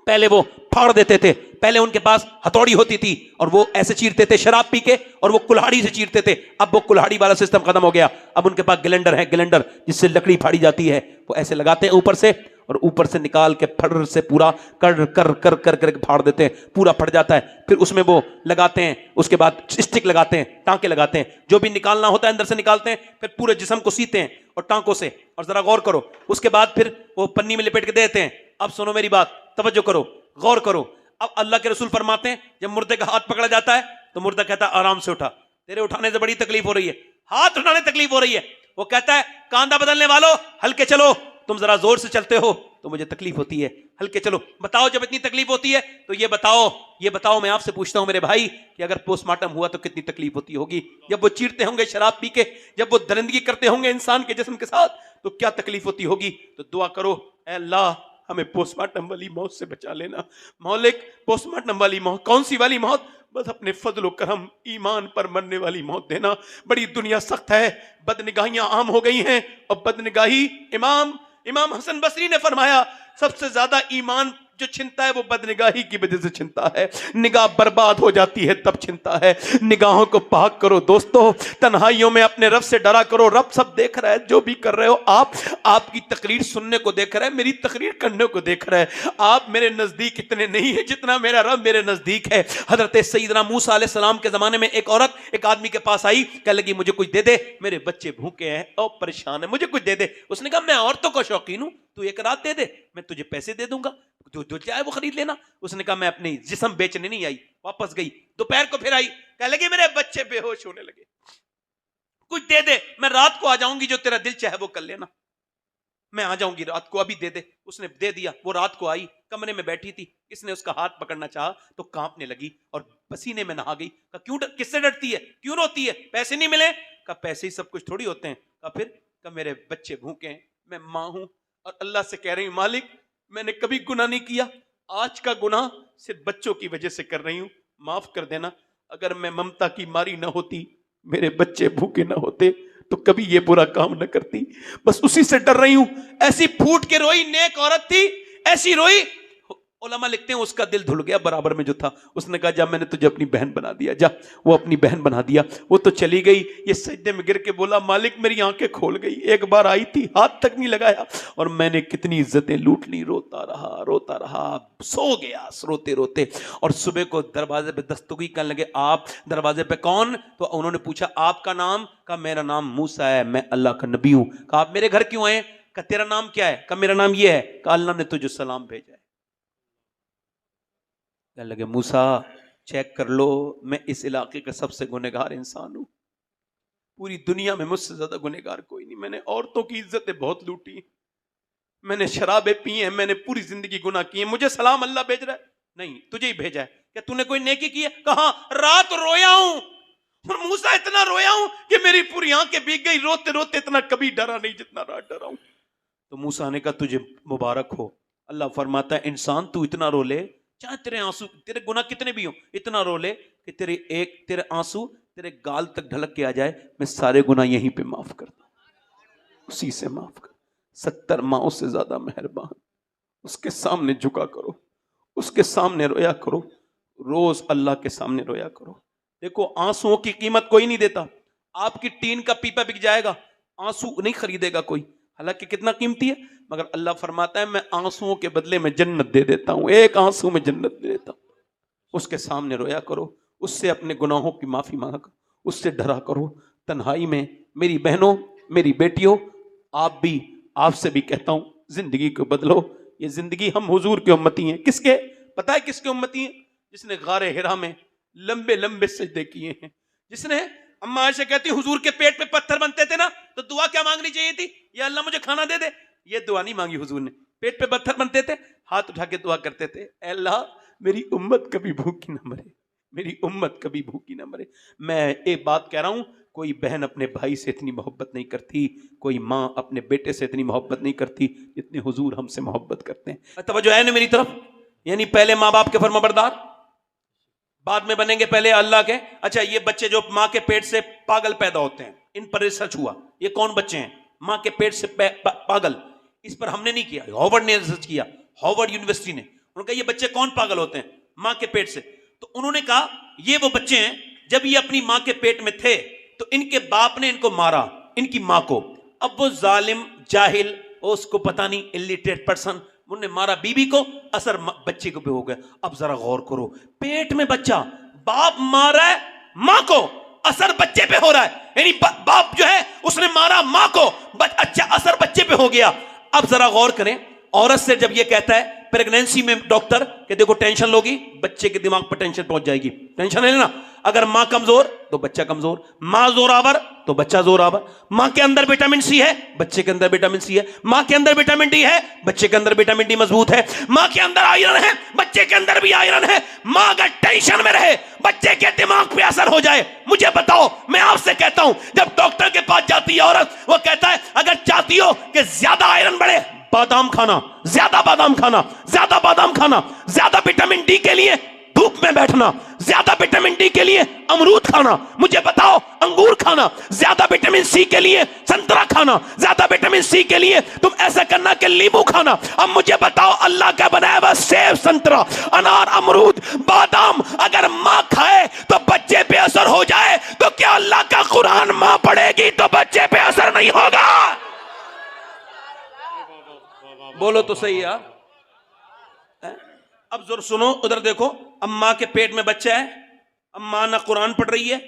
पहले वो फाड़ देते थे, पहले उनके पास हथौड़ी होती थी और वो ऐसे चीरते थे शराब पी के, और वो कुल्हाड़ी से चीरते थे। अब वो कुल्हाड़ी वाला सिस्टम खत्म हो गया, अब उनके पास ग्लेंडर है, ग्लेंडर जिससे लकड़ी फाड़ी जाती है। वो ऐसे लगाते हैं ऊपर से, और ऊपर से निकाल के फड़ से पूरा कर कर कर कर कर फाड़ देते हैं, पूरा फट जाता है। फिर उसमें वो लगाते हैं, उसके बाद स्टिक लगाते हैं, टांके लगाते हैं, जो भी निकालना होता है अंदर से निकालते हैं, फिर पूरे जिस्म को सीते हैं और टांकों से। और जरा गौर करो, उसके बाद फिर वो पन्नी में लिपेट के देते हैं। अब सुनो मेरी बात, तवज्जो करो, गौर करो। अब अल्लाह के रसूल फरमाते हैं जब मुर्दे का हाथ पकड़ा जाता है तो मुर्दा कहता है आराम से उठा, तेरे उठाने से बड़ी तकलीफ हो रही है, हाथ उठाने तकलीफ हो रही है। वो कहता है कांधा बदलने वालों हल्के चलो, तुम जरा जोर से चलते हो तो मुझे तकलीफ होती है, हल्के चलो। बताओ जब इतनी तकलीफ होती है तो ये बताओ मैं आपसे पूछता हूं मेरे भाई कि अगर पोस्टमार्टम हुआ तो कितनी तकलीफ होती होगी। जब वो चीरते होंगे शराब पी के, जब वो दरिंदगी करते होंगे इंसान के जिस्म के साथ, तो क्या तकलीफ होती होगी। तो दुआ करो, ऐ अल्लाह हमें पोस्टमार्टम वाली मौत से बचा लेना। मौलिक पोस्टमार्टम वाली मौत, कौन सी वाली मौत? बस अपने फजल करम ईमान पर मरने वाली मौत देना। बड़ी दुनिया सख्त है, बदनिगाहियां आम हो गई हैं, और बदनिगाही इमाम हसन बसरी ने फरमाया सबसे ज्यादा ईमान जो छिनता है वो बदनिगाही की वजह से छिनता है। निगाह बर्बाद हो जाती है तब छिनता है। निगाहों को पाक करो दोस्तों, तन्हाइयों में अपने रब से डरा करो। रब सब देख रहा है, जो भी कर रहे हो आप, आपकी तकरीर सुनने को देख रहा है, मेरी तकरीर करने को देख रहा है। आप मेरे नजदीक इतने नहीं है जितना मेरा रब मेरे नजदीक है। हजरत सैयदना मूसा अलैहिस्सलाम के जमाने में एक औरत एक आदमी के पास आई, कह लगी मुझे कुछ दे दे, मेरे बच्चे भूखे हैं और परेशान है, मुझे कुछ दे दे। उसने कहा मैं औरतों का शौकीन हूं, तू एक रात दे दे, मैं तुझे पैसे दे दूंगा, जो चाहे वो खरीद लेना। उसने कहा मैं अपनी जिस्म बेचने नहीं आई। वापस गई, दोपहर को फिर आई, कह लगी मेरे बच्चे बेहोश होने लगे, कुछ दे दे, मैं रात को आ जाऊंगी, जो तेरा दिल चाहे वो कर लेना, मैं आ जाऊंगी रात को, अभी दे दे। उसने दे दिया। वो रात को आई, कमरे में बैठी थी, इसने उसका हाथ पकड़ना चाहा तो कांपने लगी और पसीने में नहा गई। कहा क्यों, किससे डरती है, क्यों रोती है, पैसे नहीं मिले? कहा पैसे ही सब कुछ थोड़ी होते हैं। कहा फिर? कहा मेरे बच्चे भूखे हैं, मैं मां हूं और अल्लाह से कह रही हूं मालिक मैंने कभी गुनाह नहीं किया, आज का गुनाह सिर्फ बच्चों की वजह से कर रही हूं, माफ कर देना। अगर मैं ममता की मारी ना होती, मेरे बच्चे भूखे ना होते, तो कभी ये बुरा काम ना करती, बस उसी से डर रही हूं। ऐसी फूट के रोई, नेक औरत थी, ऐसी रोई। उलमा लिखते हैं उसका दिल धुल गया बराबर में जो था। उसने कहा जा मैंने तुझे अपनी बहन बना दिया, जा। वो अपनी बहन बना दिया। वो तो चली गई, ये सजदे में गिर के बोला मालिक मेरी आंखें खोल गई, एक बार आई थी हाथ तक नहीं लगाया और मैंने कितनी इज्जतें लूट ली। रोता रहा, सो गया रोते रोते। और सुबह को दरवाजे पे दस्तगी करने लगे। आप दरवाजे पे कौन? तो उन्होंने पूछा आपका नाम? कहा मेरा नाम मूसा है, मैं अल्लाह का नबी हूं। कहा आप मेरे घर क्यों आए? कहा तेरा नाम क्या है? कहा मेरा नाम ये है। कहा अल्लाह ने तुझे सलाम भेजा है। कहने लगे मूसा चेक कर लो, मैं इस इलाके का सबसे गुनहगार इंसान हूं, पूरी दुनिया में मुझसे ज्यादा गुनहगार कोई नहीं। मैंने औरतों की इज्जतें बहुत लूटी, मैंने शराबें पी हैं, मैंने पूरी जिंदगी गुनाह किए, मुझे सलाम अल्लाह भेज रहा है? नहीं, तुझे ही भेजा है। क्या तूने कोई नेकी की है? कहा रात रोया हूं, और मूसा इतना रोया हूं कि मेरी पूरी आंखें भीग गई, रोते रोते इतना कभी डरा नहीं जितना रात डरा हूं। तो मूसा ने कहा तुझे मुबारक हो। अल्लाह फरमाता है इंसान तू इतना रो ले चाहे तेरे आंसू, तेरे गुनाह कितने भी हो, इतना रो ले कि तेरे आंसू तेरे गाल तक ढलक के आ जाए, मैं सारे गुनाह यहीं पे माफ कर दूं, उसी से माफ कर। 70 माओं से ज्यादा मेहरबान, उसके सामने झुका करो, उसके सामने रोया करो, रोज अल्लाह के सामने रोया करो। देखो आंसुओं की कीमत कोई नहीं देता, आपकी टीन का पीपा बिक जाएगा, आंसू नहीं खरीदेगा कोई, हालांकि कितना कीमती है, मगर अल्लाह फरमाता है मैं आंसुओं के बदले में जन्नत दे देता हूं, एक आंसू में जन्नत दे देता हूं। उसके सामने रोया करो, उससे अपने गुनाहों की माफी मांगा करो, उससे डरा करो तन्हाई में। मेरी बहनों, मेरी बेटियों, आप भी, आपसे भी कहता हूं, जिंदगी को बदलो। ये जिंदगी, हम हुजूर के उम्मती हैं, किसके पता है, किसके उम्मती हैं? जिसने गारे हिरा में लंबे लंबे सजदे किए हैं, जिसने, अम्मा आयशा कहती हुजूर के पेट पे पत्थर बनते थे ना, तो दुआ क्या मांगनी चाहिए थी? या अल्लाह मुझे खाना दे दे। ये दुआ नहीं मांगी हुजूर ने, पेट पे पत्थर बनते थे, हाथ उठा के दुआ करते थे, अल्लाह मेरी उम्मत कभी भूखी ना मरे, मेरी उम्मत कभी भूखी ना मरे। मैं एक बात कह रहा हूं, कोई बहन अपने भाई से इतनी मोहब्बत नहीं करती, कोई माँ अपने बेटे से इतनी मोहब्बत नहीं करती जितनी हुजूर हमसे मोहब्बत करते हैं। तवज्जो है ना मेरी तरफ? यानी पहले माँ बाप के फरमाबरदार, बाद में बनेंगे पहले अल्लाह के। अच्छा, ये बच्चे जो माँ के पेट से पागल पैदा होते हैं, इन पर रिसर्च हुआ, ये कौन बच्चे हैं माँ के पेट से पागल? इस पर हमने नहीं किया, हार्वर्ड ने रिसर्च किया, हार्वर्ड यूनिवर्सिटी ने। उन्होंने कहा ये बच्चे कौन पागल होते हैं माँ के पेट से, तो उन्होंने कहा ये वो बच्चे हैं जब ये अपनी माँ के पेट में थे तो इनके बाप ने इनको मारा, इनकी माँ को। अब वो जालिम जाहिल, उसको पता नहीं, इलिटरेट पर्सन, उन्होंने मारा बीबी को, असर बच्चे को भी हो गया। अब जरा गौर करो, पेट में बच्चा, बाप मार रहा है माँ को, असर बच्चे पे हो रहा है, यानी बाप जो है उसने मारा माँ को, अच्छा असर बच्चे पे हो गया। अब जरा गौर करें, औरत से जब ये कहता है प्रेगनेंसी में डॉक्टर कि देखो टेंशन लोगी, बच्चे के दिमाग पर टेंशन पहुंच जाएगी, टेंशन है ना, अगर मां कमजोर तो बच्चा कमजोर, मां जोरावर तो बच्चा जोरावर, मां के अंदर विटामिन सी है, बच्चे के अंदर विटामिन सी है, मां के अंदर विटामिन डी है, बच्चे के अंदर विटामिन डी मजबूत है, मां के अंदर आयरन है, बच्चे के अंदर भी आयरन है। मां अगर टेंशन में रहे, बच्चे के दिमाग पे असर हो जाए, मुझे बताओ, मैं आपसे कहता हूं, जब डॉक्टर के पास जाती है औरत, वो कहता है अगर चाहती हो कि ज्यादा आयरन बढ़े, बादाम खाना, ज्यादा बादाम खाना, ज्यादा बादाम खाना, ज्यादा विटामिन डी के लिए धूप में बैठना, ज्यादा विटामिन डी के लिए अमरूद खाना, मुझे बताओ अंगूर खाना, ज्यादा विटामिन सी के लिए संतरा खाना, ज्यादा विटामिन सी के लिए तुम ऐसा करना कि नींबू खाना। अब मुझे बताओ, अल्लाह का बनाया हुआ सेब, संतरा, अनार, अमरूद, बादाम अगर मां खाए तो बच्चे पे असर हो जाए, तो क्या अल्लाह का कुरान मां पढ़ेगी तो बच्चे पे असर नहीं होगा? बोलो तो सही यार। अब जोर सुनो, उधर देखो, अब मां के पेट में बच्चा है, अब मां ना कुरान पढ़ रही है,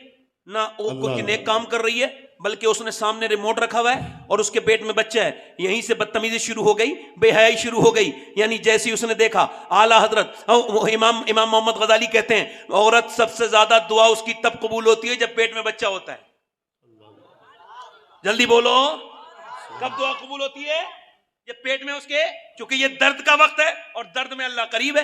ना वो कोई नेक काम कर रही है, बल्कि उसने सामने रिमोट रखा हुआ है और उसके पेट में बच्चा है। यहीं से बदतमीजी शुरू हो गई, बेहयाई शुरू हो गई। यानी जैसे ही उसने देखा, आला हजरत इमाम मोहम्मद गजाली कहते हैं, औरत सबसे ज्यादा दुआ उसकी तब कबूल होती है जब पेट में बच्चा होता है। जल्दी बोलो, कब दुआ कबूल होती है? ये पेट में उसके, क्योंकि ये दर्द का वक्त है और दर्द में अल्लाह करीब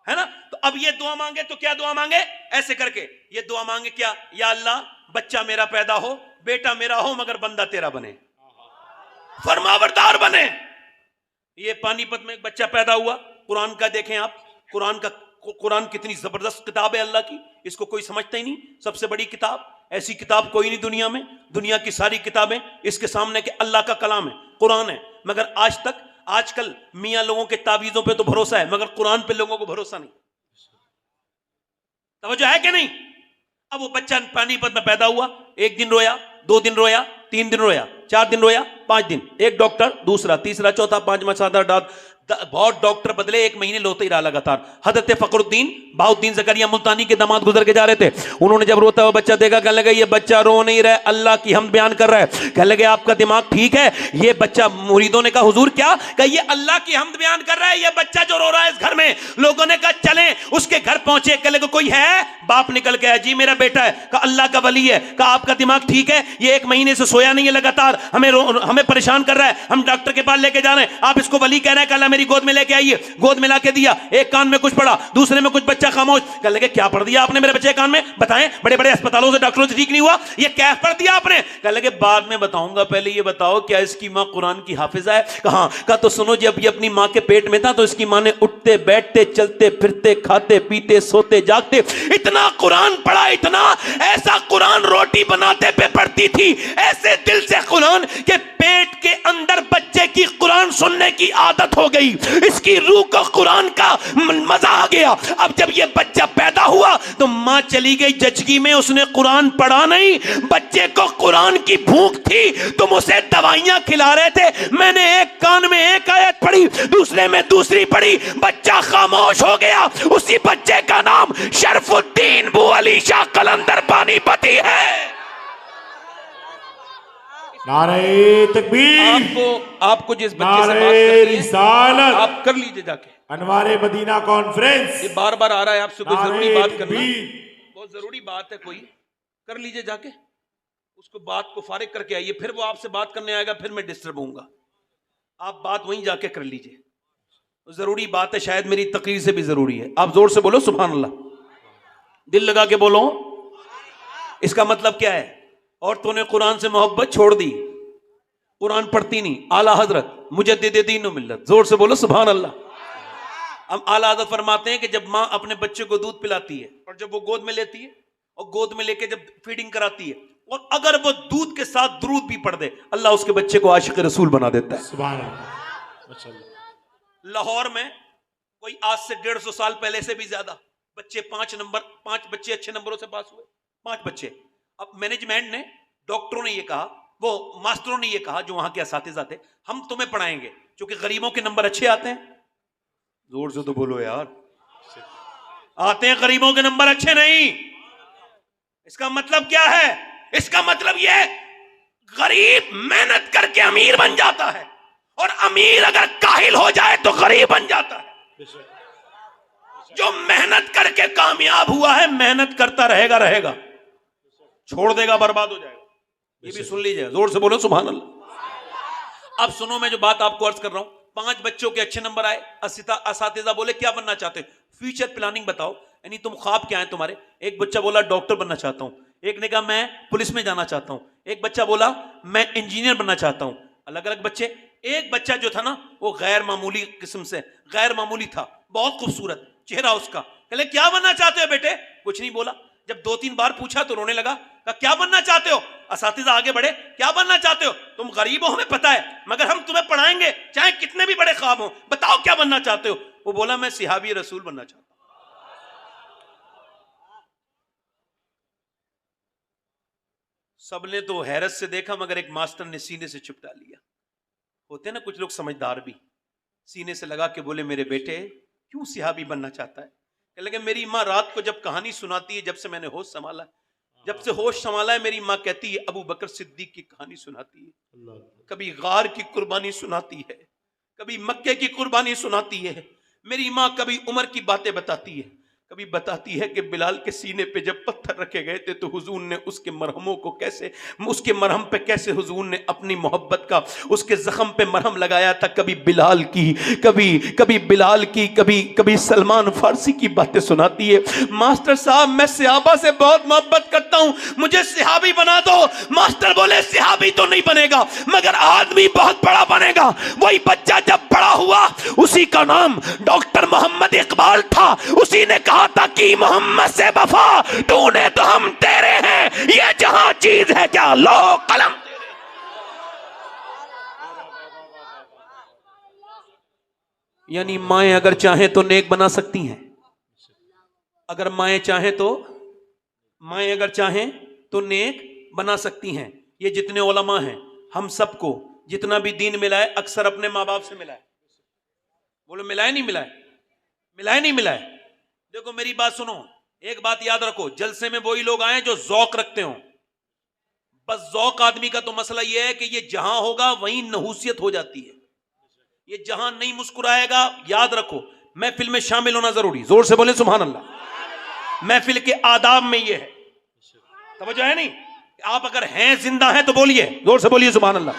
है ना। तो अब ये दुआ मांगे तो क्या दुआ मांगे? ऐसे करके ये दुआ मांगे क्या, या अल्लाह बच्चा मेरा पैदा हो, बेटा मेरा हो, मगर बंदा तेरा बने, फरमाबरदार बने। ये पानीपत में एक बच्चा पैदा हुआ, कुरान का देखें आप, कुरान कितनी जबरदस्त किताब है अल्लाह की, इसको कोई समझता ही नहीं। सबसे बड़ी किताब, ऐसी किताब कोई नहीं दुनिया में, दुनिया की सारी किताबें इसके सामने के अल्लाह का कलाम है, कुरान है। मगर आज तक, आजकल मियां लोगों के तावीजों पे तो भरोसा है, मगर कुरान पे लोगों को भरोसा नहीं। तवज्जो है कि नहीं? अब वो बच्चा पानीपत में पैदा हुआ, एक दिन रोया, 2 दिन रोया, 3 दिन रोया, 4 दिन रोया, 5 दिन, एक डॉक्टर, दूसरा, तीसरा, चौथा, 5वां, 7वां, बहुत डॉक्टर बदले, 1 महीने लोते ही रहा लगातार। हजरत फखरुद्दीन बाउद्दीन ज़करिया मुल्तानी के दामाद गुजर के जा रहे थे, उन्होंने जब रोता हुआ बच्चा देखा, कहने लगे ये बच्चा रो नहीं रहा है, अल्लाह की हमद बयान कर रहा है। कहने लगे आपका दिमाग ठीक है? ये बच्चा, मुरीदों ने कहा हुजूर क्या? कहा ये अल्लाह की हमद बयान कर रहा है, ये बच्चा जो रो रहा है इस घर में। लोगों ने कहा चलें, उसके घर पहुंचे, कहने लगे कोई है? बाप निकल के आया, जी मेरा बेटा है। कहा अल्लाह का वली है। कहा आपका दिमाग ठीक है? ये 1 महीने से सोया नहीं है लगातार, हमें परेशान कर रहा है, हम डॉक्टर के पास लेके जा रहे हैं, आप इसको वली कह रहे हैं? कहा मेरी गोद में लेके आइए। गोद में लाके दिया, एक कान में कुछ पढ़ा, दूसरे में कुछ, बच्चा खामोश। कहने लगे क्या पढ़ दिया आपने मेरे बच्चे के कान में, बताएं, बड़े बड़े अस्पतालों से डॉक्टरों से ठीक नहीं हुआ, ये क्या पढ़ दिया आपने। कहने लगे बाद में बताऊंगा, पहले ये बताओ क्या इसकी माँ कुरान की हाफिजा है। कहा तो सुनो, जब ये अपनी माँ के पेट में था तो इसकी माँ ने उठते बैठते चलते फिरते खाते पीते सोते जागते इतना कुरान पढ़ा, इतना, ऐसा कुरान रोटी बनाते पे पढ़ती थी, ऐसे दिल से कुरान के पेट के अंदर बच्चे की कुरान सुनने की आदत हो गई, इसकी रूह को कुरान का मजा आ गया। अब जब ये बच्चा पैदा हुआ तो माँ चली गई जचगी में, उसने कुरान पढ़ा नहीं, बच्चे को कुरान की भूख थी, तुम उसे दवाइयां खिला रहे थे, मैंने एक कान में एक आयत पढ़ी, दूसरे में दूसरी पढ़ी, बच्चा खामोश हो गया। उसी बच्चे का नाम शरफुद्दीन बू अली शाह कलंदर पानीपती है। नारे तकबीर, आपको जिस बच्चे से बात करनी है रिसालत आप कर लीजिए जाके। अनवारे मदीना कॉन्फ्रेंस, ये बार बार आ रहा है, आपसे कोई जरूरी बात करना, तकबीर। बहुत जरूरी बात है, कोई कर लीजिए जाके, उसको बात को फारिग करके आइए, फिर वो आपसे बात करने आएगा, फिर मैं डिस्टर्ब होऊंगा। आप बात वहीं जाके कर लीजिए, जरूरी बात है, शायद मेरी तकरीर से भी जरूरी है। आप जोर से बोलो सुभान अल्लाह, दिल लगा के बोलो। इसका मतलब क्या है, औरतों ने कुरान से मोहब्बत छोड़ दी, कुरान पढ़ती नहीं। आला हजरत मुजद्दिद दीन व मिल्लत, जोर से बोलो सुभान अल्लाह। अब आला हजरत फरमाते हैं कि जब माँ अपने बच्चे को दूध पिलाती है और जब वो गोद में लेती है और गोद में लेके जब फीडिंग कराती है, और अगर वो दूध के साथ दुरूद भी पढ़ दे, अल्लाह उसके बच्चे को आशिक रसूल बना देता है। सुभान अल्लाह। लाहौर में कोई आज से 150 साल पहले से भी ज्यादा बच्चे 5 बच्चे अच्छे नंबरों से पास हुए, 5 बच्चे। अब मैनेजमेंट ने, डॉक्टरों ने ये कहा, वो मास्टरों ने ये कहा जो वहां के असातिज़ा थे, हम तुम्हें पढ़ाएंगे क्योंकि गरीबों के नंबर अच्छे आते हैं। जोर से तो बोलो यार, आते हैं गरीबों के नंबर अच्छे नहीं। इसका मतलब क्या है, इसका मतलब यह गरीब मेहनत करके अमीर बन जाता है, और अमीर अगर काहिल हो जाए तो गरीब बन जाता है। जो मेहनत करके कामयाब हुआ है, मेहनत करता रहेगा, छोड़ देगा बर्बाद हो जाएगा। ये भी सुन लीजिए, जोर से बोलो सुभान अल्लाह। अब सुनो, मैं जो बात आपको अर्ज कर रहा हूं, 5 बच्चों के अच्छे नंबर आए, असातिज़ा बोले क्या बनना चाहते हो, फ्यूचर प्लानिंग बताओ, यानी तुम ख्वाब क्या है तुम्हारे। एक बच्चा बोला डॉक्टर बनना चाहता हूं, एक ने कहा मैं पुलिस में जाना चाहता हूं, एक बच्चा बोला मैं इंजीनियर बनना चाहता हूं। अलग अलग बच्चे। एक बच्चा जो था ना, वो गैर मामूली किस्म से, गैर मामूली था, बहुत खूबसूरत चेहरा उसका। कहले क्या बनना चाहते हो बेटे, कुछ नहीं बोला। जब 2-3 बार पूछा तो रोने लगा, कहा क्या बनना चाहते हो। असातिज़ा आगे बढ़े, क्या बनना चाहते हो, तुम गरीब हो हमें पता है, मगर हम तुम्हें पढ़ाएंगे चाहे कितने भी बड़े ख्वाब हो, बताओ क्या बनना चाहते हो। वो बोला मैं सिहाबी रसूल बनना चाहता हूं। सबने तो हैरत से देखा, मगर एक मास्टर ने सीने से चिपटा लिया। होते ना कुछ लोग समझदार भी, सीने से लगा के बोले मेरे बेटे क्यों सिहाबी बनना चाहता है। कहने लगे मेरी माँ रात को जब कहानी सुनाती है, जब से मैंने होश संभाला, जब से होश संभाला है, मेरी माँ कहती है अबू बकर सिद्दीक की कहानी सुनाती है, कभी गार की कुर्बानी सुनाती है, कभी मक्के की कुर्बानी सुनाती है। मेरी माँ कभी उमर की बातें बताती है, कभी बताती है कि बिलाल के सीने पे जब पत्थर रखे गए थे तो हुजूर ने उसके मरहमों को कैसे, उसके मरहम पे कैसे हुजूर ने अपनी मोहब्बत का उसके जख्म पे मरहम लगाया था। कभी बिलाल की, कभी बिलाल की, कभी सलमान फारसी की बातें सुनाती है। मास्टर साहब मैं सिहाबा से बहुत मोहब्बत करता हूं, मुझे सिहाबी बना दो। मास्टर बोले सिहाबी तो नहीं बनेगा, मगर आदमी बहुत बड़ा बनेगा। वही बच्चा जब बड़ा हुआ, उसी का नाम डॉक्टर मोहम्मद इकबाल था। उसी ने कहा था कि मोहम्मद से वफा तूने तो हम तेरे हैं, ये जहां चीज है क्या लो कलम। यानी माएं अगर चाहें तो नेक बना सकती हैं, अगर माएं चाहें तो, माएं अगर चाहें तो नेक बना सकती हैं। ये जितने उलमा हैं, हम सबको जितना भी दीन मिला है अक्सर अपने माँ बाप से मिला है। बोलो मिला है नहीं मिला है, मिला है नहीं मिला है। देखो मेरी बात सुनो, एक बात याद रखो, जलसे में वही लोग आए जो ज़ौक रखते हो। बस ज़ौक आदमी का तो मसला यह है कि ये जहां होगा वहीं नहूसियत हो जाती है। ये जहां नहीं मुस्कुराएगा, याद रखो महफिल में शामिल होना जरूरी। जोर से बोले सुभान अल्लाह। महफिल के आदाब में ये है, तवज्जो है नहीं। आप अगर हैं, जिंदा हैं तो बोलिए, जोर से बोलिए सुभान अल्लाह,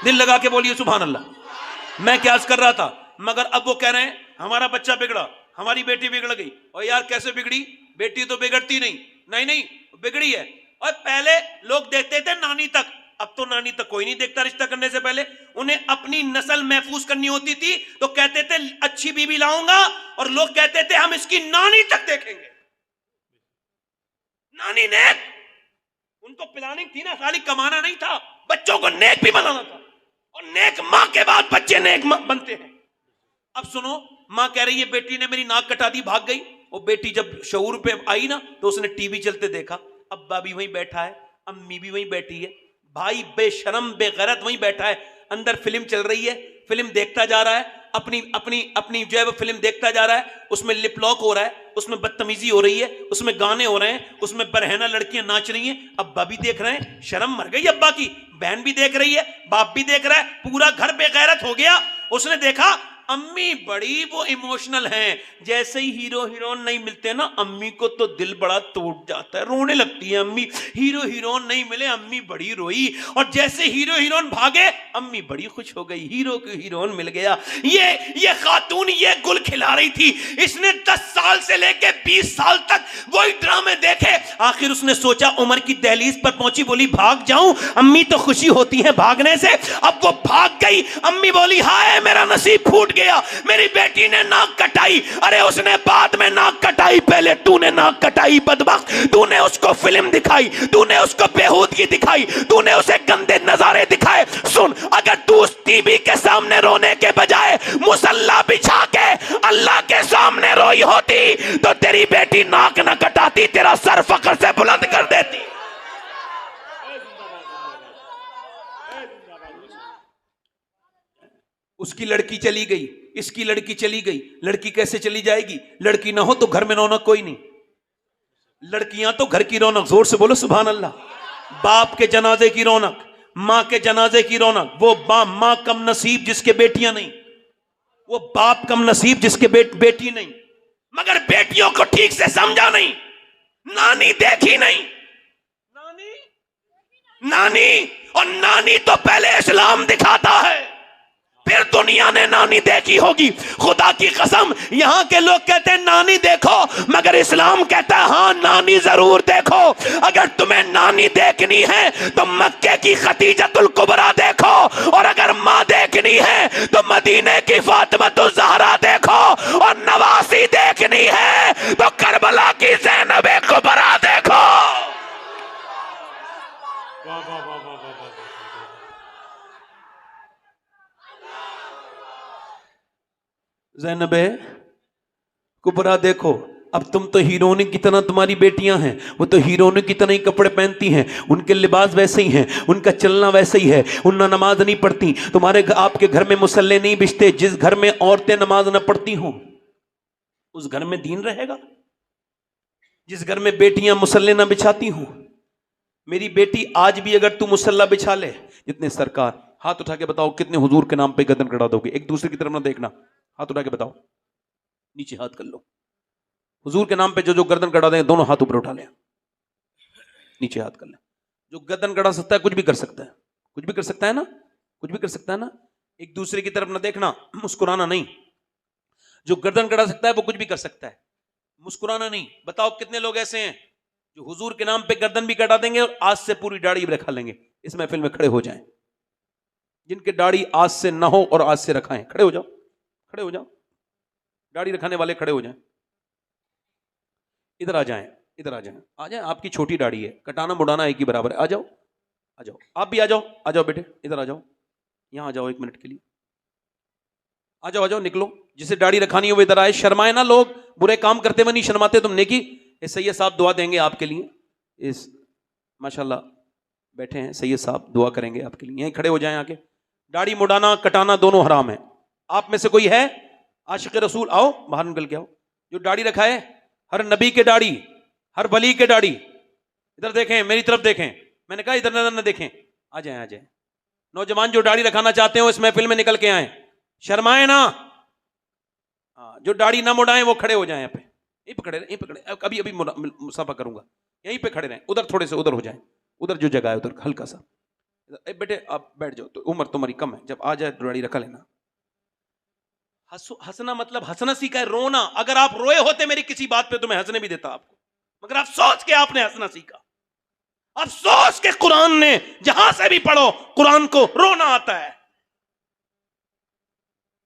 दिल लगा के बोलिए सुभान अल्लाह। मैं क्या अर्ज कर रहा था, मगर अब वो कह रहे हैं हमारा बच्चा बिगड़ा, हमारी बेटी बिगड़ गई। और यार कैसे बिगड़ी? बेटी तो बिगड़ती नहीं, नहीं नहीं बिगड़ी है। और पहले लोग देखते थे नानी तक, अब तो नानी तक कोई नहीं देखता रिश्ता करने से पहले। उन्हें अपनी नस्ल महफूज करनी होती थी तो कहते थे अच्छी बीवी लाऊंगा, और लोग कहते थे हम इसकी नानी तक देखेंगे। नानी नेक, उनको प्लानिंग थी ना, खाली कमाना नहीं था, बच्चों को नेक भी बनाना था। और नेक मां के बाद बच्चे नेक बनते हैं। अब सुनो, मां कह रही है बेटी ने मेरी नाक कटा दी, भाग गई। और बेटी जब शऊर पे आई ना तो उसने टीवी चलते देखा, अब्बा भी वहीं बैठा है, अम्मी भी वहीं बैठी है, भाई बेशरम बेगैरत वहीं बैठा है, अंदर फिल्म चल रही है, फिल्म देखता जा रहा है, अपनी अपनी अपनी जो है वो फिल्म देखता जा रहा है। उसमें लिप लॉक हो रहा है, उसमें बदतमीजी हो रही है, उसमें गाने हो रहे हैं, उसमें बरहना लड़कियां नाच रही हैं। अब्बा भी देख रहे हैं, शर्म मर गई अब्बा की, बहन भी देख रही है, बाप भी देख रहा है, पूरा घर बेगैरत हो गया। उसने देखा अम्मी बड़ी वो इमोशनल हैं, जैसे ही हीरो हीरोइन नहीं मिलते ना अम्मी को तो दिल बड़ा टूट जाता है, रोने लगती है अम्मी। हीरो हीरोइन नहीं मिले, अम्मी बड़ी रोई, और जैसे हीरो हीरोइन भागे अम्मी बड़ी खुश हो गई, हीरो को हीरोइन मिल गया। ये खातून ये गुल खिला रही थी, इसने 10 साल से लेके 20 साल तक वही ड्रामे देखे। आखिर उसने सोचा उम्र की दहलीज पर पहुंची, बोली भाग जाऊं, अम्मी तो खुशी होती है भागने से। अब वो भाग गई, अम्मी बोली हाय मेरा नसीब फूट गया, मेरी बेटी ने नाक कटाई। अरे उसने बाद में नाक कटाई, पहले तूने नाक कटाई बदबख्त। तूने उसको फिल्म दिखाई, तूने उसको बेहूदगी दिखाई, तूने उसे गंदे नजारे दिखाए। सुन, अगर तू उस टीवी के सामने रोने के बजाय मुसल्ला बिछा के अल्लाह के सामने रोई होती तो तेरी बेटी नाक न कटाती, तेरा सर फख्र से बुलंद कर देती। उसकी लड़की चली गई, इसकी लड़की चली गई। लड़की कैसे चली जाएगी? लड़की ना हो तो घर में रौनक कोई नहीं, लड़कियां तो घर की रौनक। जोर से बोलो सुभान अल्लाह। बाप के जनाजे की रौनक, मां के जनाजे की रौनक। वो मां कम नसीब जिसके बेटियां नहीं, वो बाप कम नसीब जिसके बेटी नहीं। मगर बेटियों को ठीक से समझा नहीं, नानी देखी नहीं। नानी और नानी तो पहले इस्लाम दिखाता है, फिर दुनिया ने नानी देखी होगी। खुदा की कसम, यहां के लोग कहते हैं नानी देखो, मगर इस्लाम कहता है हाँ नानी जरूर देखो। अगर तुम्हें नानी देखनी है तो मक्के की खतीजतुल कुबरा देखो, और अगर माँ देखनी है तो मदीने की फातिमतुल ज़हरा देखो, और नवासी देखनी है तो करबला की ज़ैनब कुबरा देखो। ज़ैनब कुबरा देखो। अब तुम तो हीरोइन की तरह, तुम्हारी बेटियां हैं वो तो हीरोइन की तरह ही कपड़े पहनती हैं, उनके लिबास वैसे ही हैं, उनका चलना वैसे ही है, उनका नमाज नहीं पढ़ती। तुम्हारे आपके घर में मुसल्ले नहीं बिछते। जिस घर में औरतें नमाज न पढ़ती हों उस घर में दीन रहेगा? जिस घर में बेटियां मुसल्ले ना बिछाती हों, मेरी बेटी आज भी अगर तू मुसल्ला बिछा ले, जितने सरकार हाथ उठा के बताओ कितने हुजूर के नाम पे गर्दन कटा दोगे? एक दूसरे की तरफ ना देखना, हाथ उठा के बताओ, नीचे हाथ कर लो। हुजूर के नाम पे जो गर्दन कटा दें दोनों हाथ ऊपर उठा लें, नीचे हाथ कर लें। जो गर्दन कटा सकता है कुछ भी कर सकता है, कुछ भी कर सकता है ना, कुछ भी कर सकता है ना। एक दूसरे की तरफ ना देखना, मुस्कुराना नहीं। जो गर्दन कटा सकता है वो कुछ भी कर सकता है, मुस्कुराना नहीं। बताओ कितने लोग ऐसे हैं जो हुजूर के नाम पे गर्दन भी कटा देंगे और आज से पूरी दाढ़ी भी रखा लेंगे। इस महफिल में खड़े हो जाएं जिनके दाढ़ी आज से ना हो और आज से रखाएं, खड़े हो जाओ, खड़े हो जाओ। दाढ़ी रखाने वाले खड़े हो जाएं, इधर आ जाएं, इधर आ जाएं, आ जाएं। आपकी छोटी दाढ़ी है, कटाना मुड़ाना एक ही बराबर है। आ जाओ, आ जाओ, आप भी आ जाओ, आ जाओ बेटे, इधर आ जाओ, यहां आ जाओ 1 मिनट के लिए, आ जाओ, आ जाओ, निकलो। जिसे दाढ़ी रखानी हो वो इधर आए। शर्माए ना लोग, बुरे काम करते हुए नहीं शर्माते तुम। नेकी सैयद साहब दुआ देंगे आपके लिए, इस माशाल्लाह बैठे हैं सैयद साहब, दुआ करेंगे आपके लिए। यहीं खड़े हो जाएं आके। दाढ़ी मुड़ाना कटाना दोनों हराम है। आप में से कोई है आशिक रसूल? आओ बाहर निकल के आओ। जो दाढ़ी रखाए, हर नबी के दाढ़ी, हर वली के दाढ़ी। इधर देखें, मेरी तरफ देखें, मैंने कहा इधर नजर न देखें। आ जाएं, आ जाएं। नौजवान जो दाढ़ी रखाना चाहते हो इस महफिल में निकल के आए, शर्माए ना। जो दाढ़ी ना मुड़ाएं वो खड़े हो जाएं यहाँ पे, यहीं पे खड़े रहें, यहीं पे खड़े। अभी अभी मुसाफा करूंगा, यहीं पे खड़े रहें। उधर थोड़े से उधर हो जाएं, उधर जो जगह है उधर हल्का सा। बेटे आप बैठ जाओ, तो उम्र तुम्हारी कम है, जब आ जाए दाढ़ी रखा लेना। हंसना मतलब हंसना सीखा है, रोना। अगर आप रोए होते मेरी किसी बात पे तो मैं हंसने भी देता आपको, मगर आप सोच के आपने हंसना सीखा। अफसोस के कुरान ने जहां से भी पढ़ो कुरान को रोना आता है,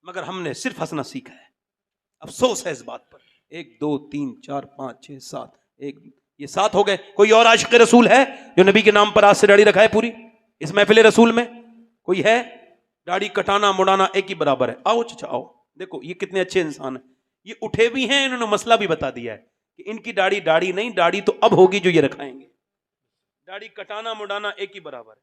मगर हमने सिर्फ हंसना सीखा है। अफसोस है इस बात पर। 1 2 3 4 5 6 7, ये 7 हो गए। कोई और आशिक रसूल है जो नबी के नाम पर आज से दाढ़ी रखा है पूरी इस महफिल रसूल में? कोई है? दाढ़ी कटाना मुड़ाना एक ही बराबर है। आओ चाचा आओ, देखो ये कितने अच्छे इंसान है। ये उठे भी हैं, इन्होंने मसला भी बता दिया है कि इनकी दाढ़ी दाढ़ी नहीं, दाढ़ी तो अब होगी जो ये रखाएंगे। दाढ़ी कटाना मुड़ाना एक ही बराबर है।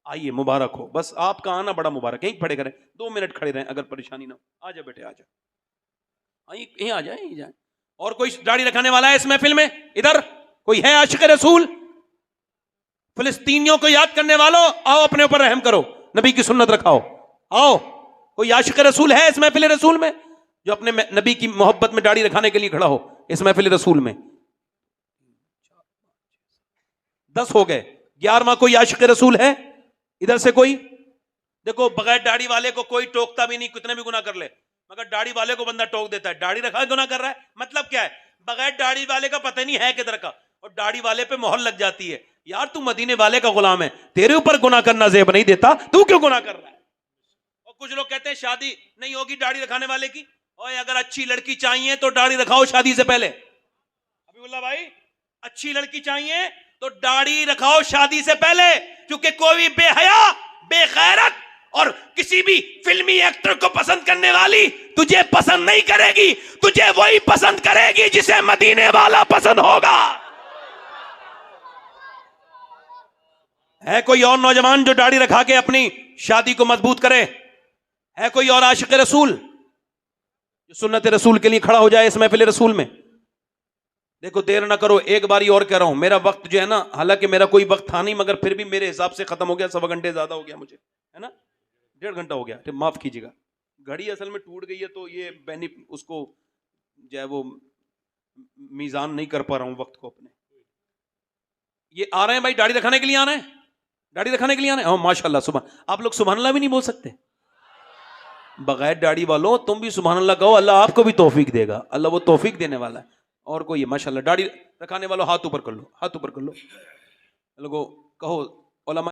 आइए मुबारक हो, बस आपका आना बड़ा मुबारक है। यहीं खड़े करें, 2 मिनट खड़े रहें अगर परेशानी ना हो। आ जाए बेटे आ जाए, यहीं आ जाए, यहीं जाए। और कोई दाढ़ी रखाने वाला है इस महफिल में? इधर कोई है आशिक रसूल? फिलिस्तीनियों को याद करने वालों, आओ अपने ऊपर रहम करो, नबी की सुन्नत रखाओ। आओ, कोई आशिक रसूल है इस महफिल रसूल में जो अपने नबी की मोहब्बत में दाढ़ी रखाने के लिए खड़ा हो इस महफिल रसूल में? 10 हो गए। 11वां कोई आशिक रसूल है इधर से कोई? देखो बगैर दाढ़ी वाले को कोई टोकता भी नहीं, कितने भी गुनाह कर ले, मगर दाढ़ी वाले को बंदा टोक देता है। दाढ़ी रखा गुनाह कर रहा है, मतलब क्या है? बगैर दाढ़ी वाले का पता नहीं है किधर का, और दाढ़ी वाले पे मोहर लग जाती है। यार तू मदीने वाले का गुलाम है, तेरे ऊपर गुनाह करना ज़ेब नहीं देता, तू क्यों गुनाह कर रहा है? और कुछ लोग कहते हैं शादी नहीं होगी दाढ़ी रखाने वाले की। और अगर अच्छी लड़की चाहिए तो दाढ़ी रखाओ शादी से पहले। हबीबुल्लाह भाई, अच्छी लड़की चाहिए तो दाढ़ी रखाओ शादी से पहले, क्योंकि कोई बेहया बेगैरत और किसी भी फिल्मी एक्टर को पसंद करने वाली तुझे पसंद नहीं करेगी, तुझे वही पसंद करेगी जिसे मदीने वाला पसंद होगा। है कोई और नौजवान जो दाढ़ी रखा के अपनी शादी को मजबूत करे? है कोई और आशिक रसूल जो सुन्नत रसूल के लिए खड़ा हो जाए इस महफिल रसूल में? देखो देर ना करो, एक बारी और कह रहा हूं, मेरा वक्त जो है ना, हालांकि मेरा कोई वक्त था नहीं, मगर फिर भी मेरे हिसाब से खत्म हो गया। 1.25 घंटे ज्यादा हो गया मुझे, है ना, 1.5 घंटा हो गया, तो माफ कीजिएगा। घड़ी असल में टूट गई है तो ये उसको जो है वो मीजान नहीं कर पा रहा हूं वक्त को अपने। ये आ रहे हैं भाई दाढ़ी रखाने के लिए, आ रहे हैं दाढ़ी रखाने के लिए, आ रहे हैं। माशाल्लाह, सुबह आप लोग सुभान अल्लाह भी नहीं बोल सकते? बगैर दाढ़ी वालों तुम भी सुभान अल्लाह कहो, अल्लाह आपको भी तौफीक देगा, अल्लाह वो तौफीक देने वाला है। और कोई है माशाल्लाह दाढ़ी रखाने वालों, हाथ ऊपर कर लो, हाथ ऊपर कर लो, लोगों कहो उलमा